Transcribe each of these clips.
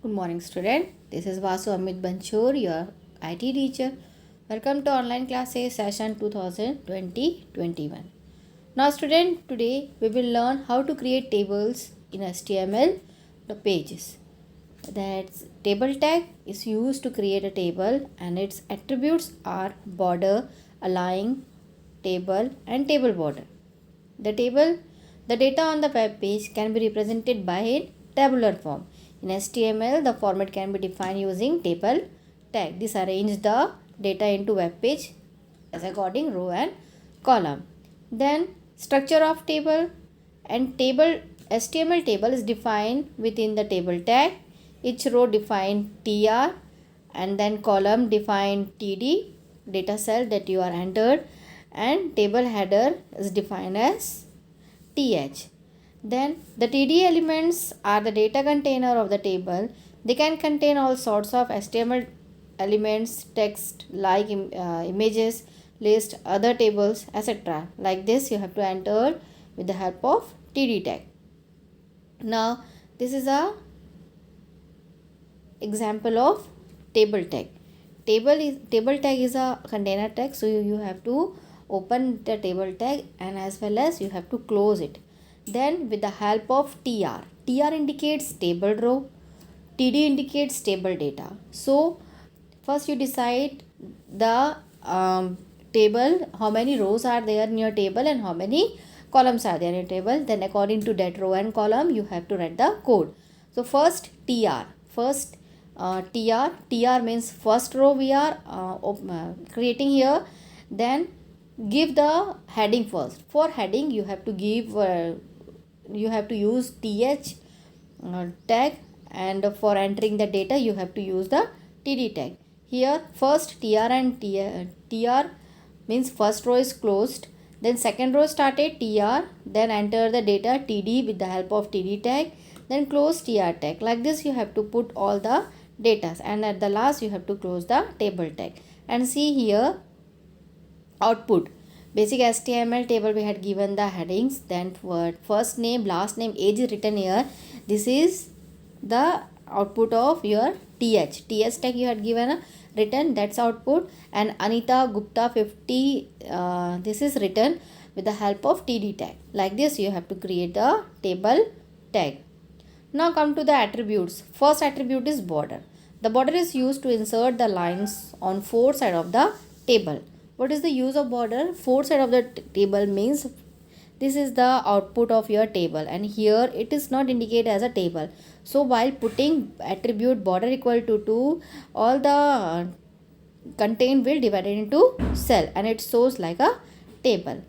Good morning, student. This is Vasu Amit Banchur, your IT teacher. Welcome to online classes session 2020-21. Now, student, today we will learn how to create tables in HTML pages. That table tag is used to create a table, and its attributes are border, align, table, and table border. The data on the web page can be represented by a tabular form. In HTML, the format can be defined using table tag. This arranges the data into web page as according row and column. Then structure of table and table HTML table is defined within the table tag. Each row define tr and then column define td, data cell that you are entered, and table header is defined as th. Then the td elements are the data container of the table. They can contain all sorts of HTML elements, text like images, list, other tables, etc. Like this you have to enter with the help of td tag. Now this is a example of table tag. Table tag is a container tag, so you have to open the table tag and as well as you have to close it. Then with the help of tr indicates table row, td indicates table data. So first you decide the table, how many rows are there in your table and how many columns are there in your table. Then according to that row and column you have to write the code. So first tr means first row we are creating here. Then give the heading first. For heading you have to give you have to use th tag, and for entering the data you have to use the td tag. Here first tr means first row is closed, then second row started tr, then enter the data td with the help of td tag, then close tr tag. Like this you have to put all the data, and at the last you have to close the table tag. And see here output. Basic HTML table we had given the headings, then first name, last name, age is written here. This is the output of your th tag you had given a written, that's output. And Anita Gupta 50 this is written with the help of td tag. Like this you have to create a table tag. Now come to the attributes. First attribute is border. The border is used to insert the lines on four sides of the table. What is the use of border? Four side of the table means this is the output of your table, and here it is not indicated as a table. So while putting attribute border equal to 2, all the content will divided into cell and it shows like a table.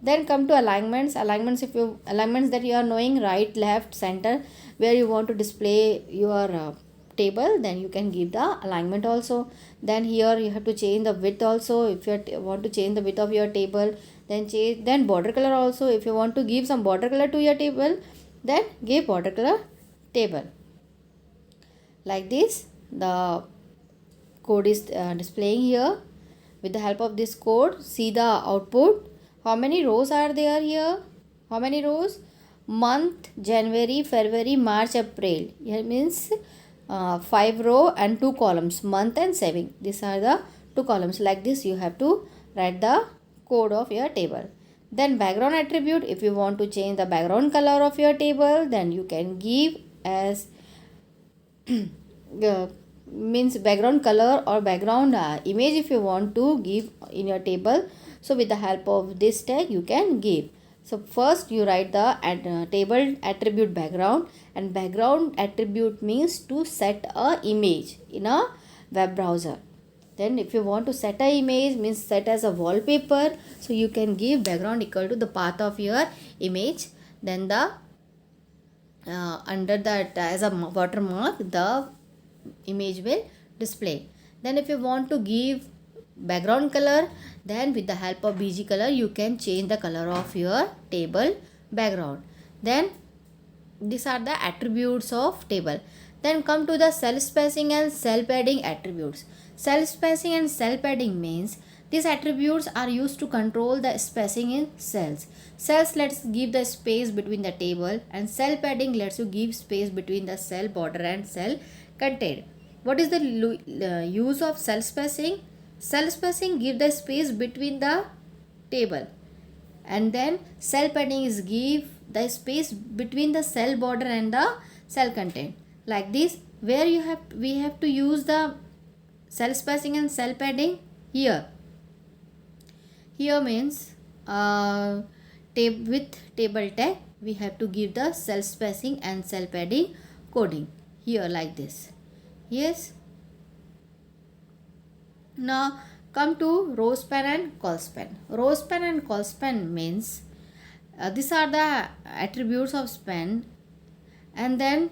Then come to alignments. Alignments that you are knowing, right, left, center, where you want to display your table, then you can give the alignment also. Then here you have to change the width also. If you want to change the width of your table, then border color also. If you want to give some border color to your table, then give border color table. Like this the code is displaying here. With the help of this code, see the output. How many rows are there here? How many rows? Month, January, February, March, April. Here means 5 row and 2 columns, month and saving. These are the 2 columns. Like this you have to write the code of your table. Then background attribute. If you want to change the background color of your table, then you can give as means background color or background image if you want to give in your table. So with the help of this tag you can give. So first you write the table attribute background, and background attribute means to set a image in a web browser. Then if you want to set a image means set as a wallpaper, so you can give background equal to the path of your image. Then the under that as a watermark the image will display. Then if you want to give background color, then with the help of bg color you can change the color of your table background. Then these are the attributes of table. Then come to the cell spacing and cell padding attributes. Cell spacing and cell padding means These attributes are used to control the spacing in cells. Cells lets give the space between the table, and cell padding lets you give space between the cell border and cell contained. What is the use of cell spacing? Cell spacing give the space between the table, and then cell padding is give the space between the cell border and the cell content. Like this, where we have to use the cell spacing and cell padding here. Here means with table tag we have to give the cell spacing and cell padding coding here like this. Yes. Now come to row span and call span. Row span and call span means these are the attributes of span, and then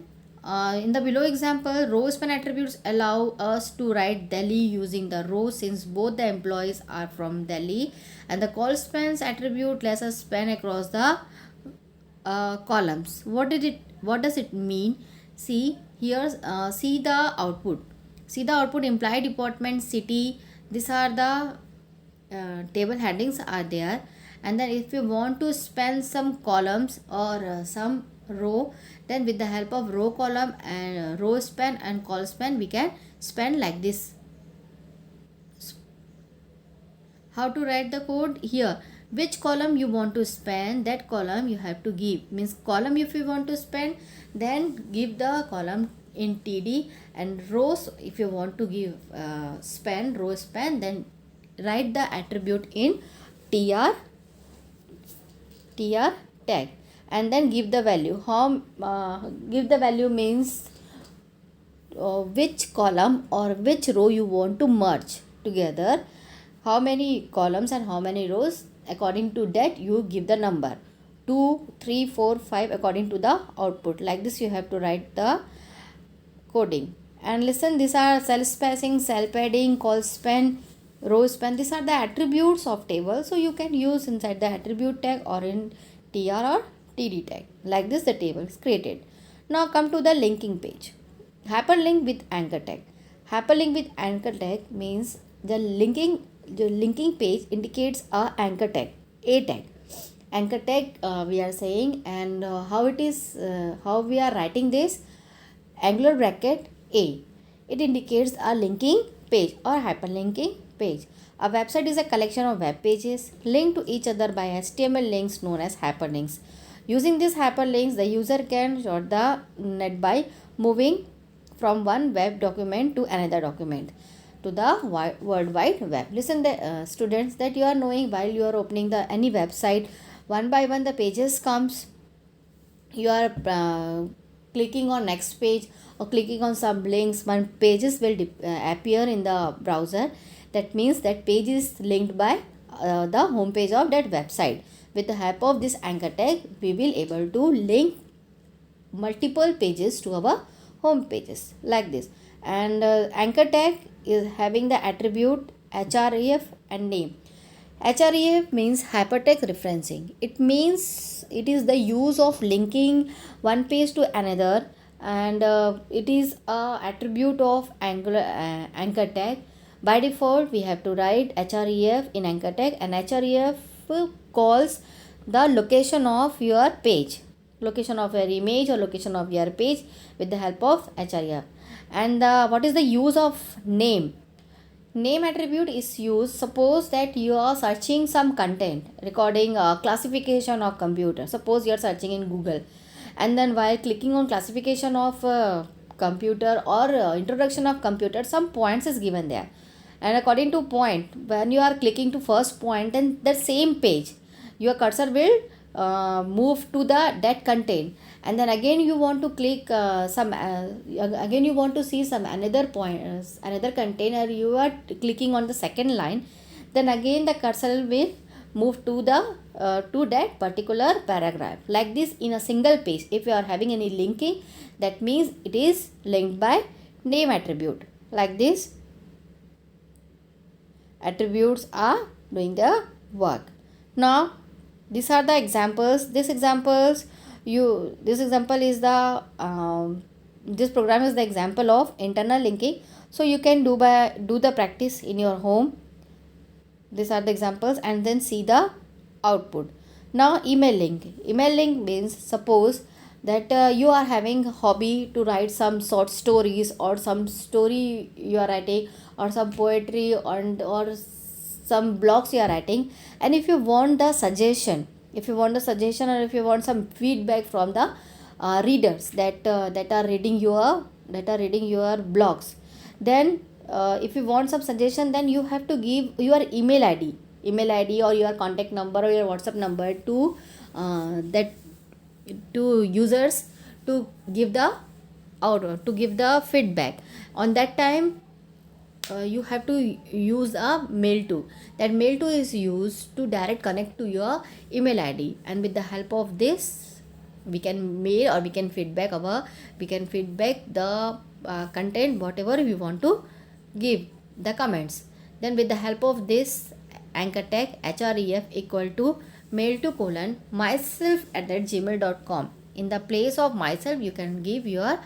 in the below example, row span attributes allow us to write Delhi using the row since both the employees are from Delhi, and the call spans attribute lets us span across the columns. What does it mean? See here, see the output. See the output: employee, department, city. These are the table headings are there, and then if you want to span some columns or some row, then with the help of row column and row span and call span we can span like this. How to write the code? Here, which column you want to span, that column you have to give. Means column if you want to span, then give the column in TD, and rows if you want to give span, row span, then write the attribute in tr tag, and then give the value. How give the value means which column or which row you want to merge together, how many columns and how many rows. According to that you give the number 2, 3, 4, 5 according to the output. Like this you have to write the coding. And listen, these are cell spacing, cell padding, call span, row span. These are the attributes of table, so you can use inside the attribute tag or in tr or td tag. Like this the table is created. Now come to the linking page. Hyperlink with anchor tag. Hyperlink with anchor tag means the linking page indicates a anchor tag, a tag. Anchor tag we are saying, and how it is, how we are writing this: angular bracket A. It indicates a linking page or hyperlinking page. A website is a collection of web pages linked to each other by HTML links known as hyperlinks. Using these hyperlinks, the user can short the net by moving from one web document to another document to the World Wide Web. Listen, the students, that you are knowing while you are opening the any website, one by one the pages comes. You are clicking on next page or clicking on some links, one pages will appear in the browser. That means that page is linked by the home page of that website. With the help of this anchor tag, we will able to link multiple pages to our home pages like this. And anchor tag is having the attribute href and name. Href means hypertext referencing. It means it is the use of linking one page to another, and it is a attribute of anchor tag. By default we have to write href in anchor tag, and href calls the location of your page, location of your image or location of your page with the help of href. And what is the use of name? Name attribute is used, suppose that you are searching some content recording classification of computer. Suppose you are searching in Google, and then while clicking on classification of computer or introduction of computer, some points is given there, and according to point, when you are clicking to first point, then the same page your cursor will move to the that content, and then again you want to click again you want to see some another point, another container, you are clicking on the second line, then again the cursor will move to the to that particular paragraph. Like this in a single page, if you are having any linking, that means it is linked by name attribute. Like this attributes are doing the work. Now these are the examples. This example is the this program is the example of internal linking, so you can do the practice in your home. These are the examples, and then see the output. Now email link. Email link means, suppose that you are having hobby to write some short stories, or some story you are writing, or some poetry, or some blogs you are writing, and if you want the suggestion, or if you want some feedback from the readers that are reading your blogs, then if you want some suggestion, then you have to give your email id or your contact number or your WhatsApp number that to users, to give the to give the feedback. On that time, you have to use a mail to. That mail to is used to direct connect to your email id, and with the help of this, we can mail, or we can feedback the content, whatever we want to give the comments. Then with the help of this anchor tag, href equal to mail to colon myself at gmail.com. In the place of myself, you can give your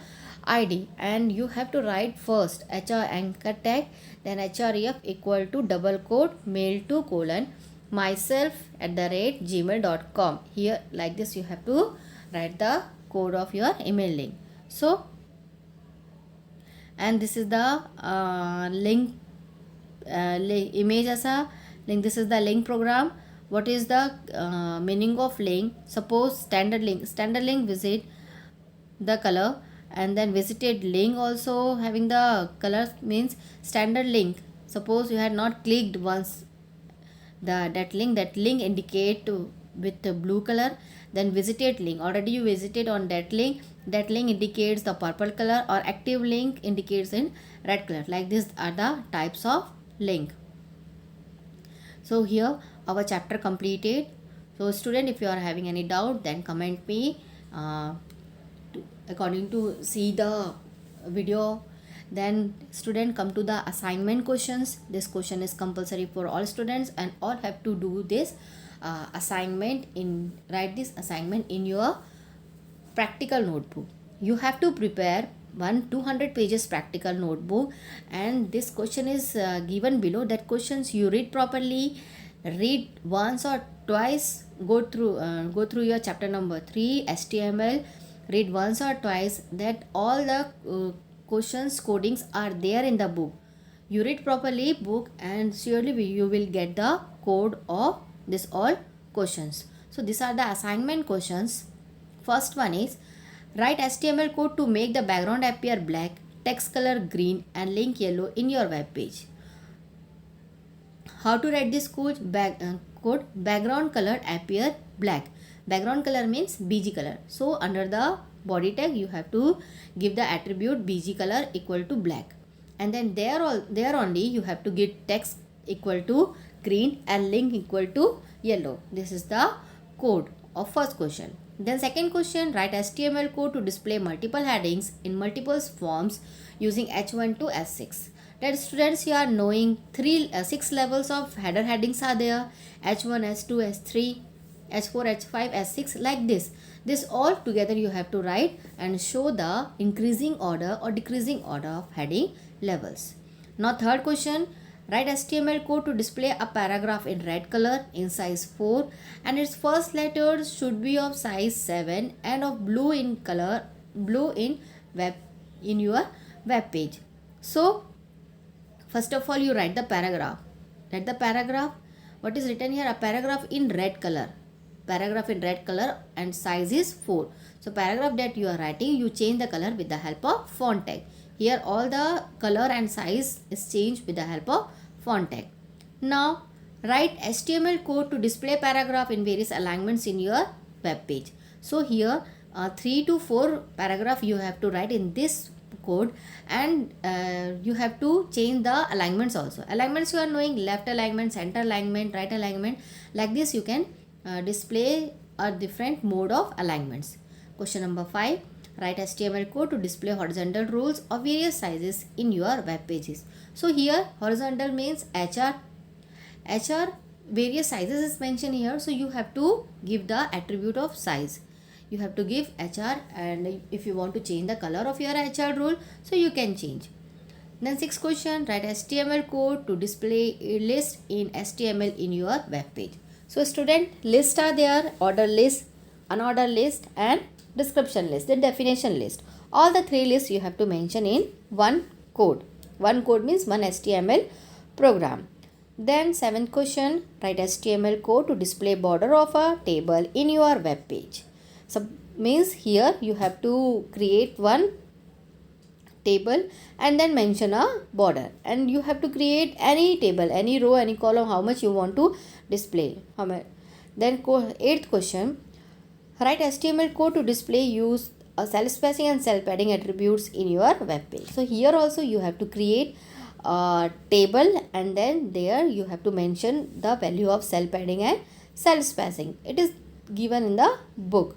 id, and you have to write first hr anchor tag, then href equal to double quote mail to colon myself at gmail.com. Here, like this, you have to write the code of your email link. So, and this is the link image as a link. This is the link program. What is the meaning of link? Suppose standard link visit the color, and then visited link also having the color, means standard link. Suppose you had not clicked once that link indicate with the blue color. Then visited link, already you visited on that link indicates the purple color, or active link indicates in red color. Like this are the types of link. So here our chapter completed. So student, if you are having any doubt, then comment me according to see the video. Then student, come to the assignment questions. This question is compulsory for all students, and all have to do this write this assignment in your practical notebook. You have to prepare 200 pages practical notebook, and this question is given below. That questions you read properly, read once or twice, go through your chapter number 3 HTML, read once or twice, that all the questions codings are there in the book. You read properly book, and surely you will get the code of this all questions. So these are the assignment questions. First one is, write HTML code to make the background appear black, text color green, and link yellow in your web page. How to write this code? Background color appear black. Background color means BG color. So under the body tag, you have to give the attribute BG color equal to black, and then there only you have to give text equal to green and link equal to yellow. This is the code of first question. Then second question, write HTML code to display multiple headings in multiple forms using H1 to S6. That students, you are knowing 6 levels of header headings are there: H1, H2, H3, H4, H5, S6, like this. This all together you have to write and show the increasing order or decreasing order of heading levels. Now third question, write HTML code to display a paragraph in red color in size 4, and its first letters should be of size 7 and of blue in your web page. So first of all, you write the paragraph. What is written here? A paragraph in red color. And size is 4. So paragraph that you are writing, you change the color with the help of font tag. Here all the color and size is changed with the help of font tag. Now write HTML code to display paragraph in various alignments in your web page. So here 3 to 4 paragraph you have to write in this code, and you have to change the alignments also. Alignments you are knowing: left alignment, center alignment, right alignment. Like this you can display a different mode of alignments. Question number 5, write HTML code to display horizontal rules of various sizes in your web pages. So here horizontal means HR, various sizes is mentioned here. So you have to give the attribute of size. You have to give HR, and if you want to change the color of your HR rule, so you can change. Then sixth question, write HTML code to display a list in HTML in your web page. So student, lists are there, order list, unordered list and description list, then definition list. All the three lists you have to mention in one code. One code means one HTML program. Then seventh question, write HTML code to display border of a table in your web page. So means here you have to create one table and then mention a border, and you have to create any table, any row, any column, how much you want to display. Then eighth question, write HTML code to display use cell spacing and cell padding attributes in your web page. So here also you have to create a table and then there you have to mention the value of cell padding and cell spacing. It is given in the book.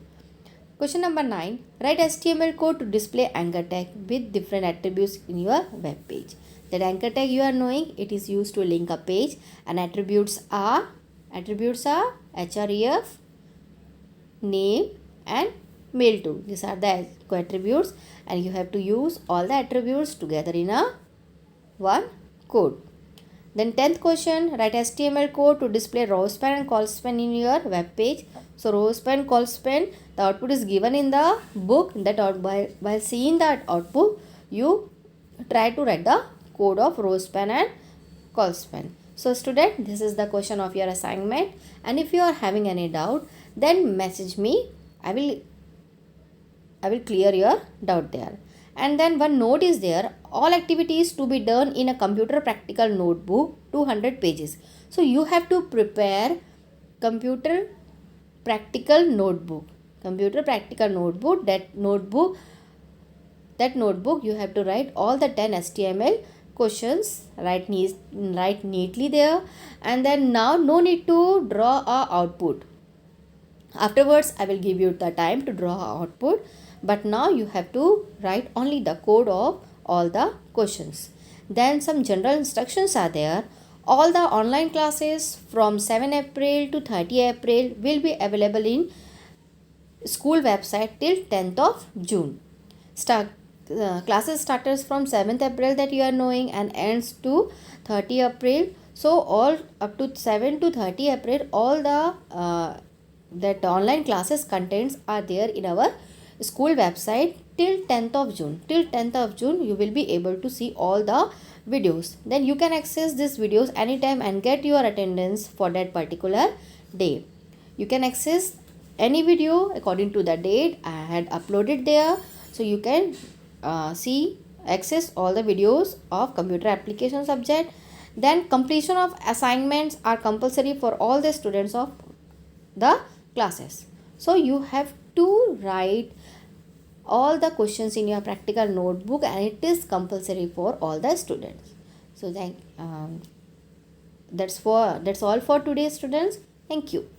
Question number 9. Write HTML code to display anchor tag with different attributes in your web page. That anchor tag you are knowing, it is used to link a page, and attributes are href, name and mail to. These are the attributes, and you have to use all the attributes together in a one code. Then 10th question, write HTML code to display row span and col span in your web page. So row span, col span, the output is given in the book. That while seeing that output, you try to write the code of row span and col span. So student, this is the question of your assignment, and if you are having any doubt, then message me. I will clear your doubt there. And then one note is there, all activities to be done in a computer practical notebook, 200 pages. So you have to prepare computer practical notebook. That notebook you have to write all the 10 HTML questions, write neatly there, and then now no need to draw a output. Afterwards I will give you the time to draw a output, but now you have to write only the code of all the questions. Then some general instructions are there. All the online classes from 7 April to 30 April will be available in school website till 10th of June. Classes starts from 7th April that you are knowing and ends to 30 April. So all up to 7 to 30 April, all the that online classes contents are there in our school website till 10th of June. Till 10th of June you will be able to see all the videos. Then you can access these videos anytime and get your attendance for that particular day. You can access any video according to the date I had uploaded there. So you can access all the videos of computer application subject. Then completion of assignments are compulsory for all the students of the classes. So you have to write all the questions in your practical notebook, and it is compulsory for all the students. So that's all for today, students. Thank you.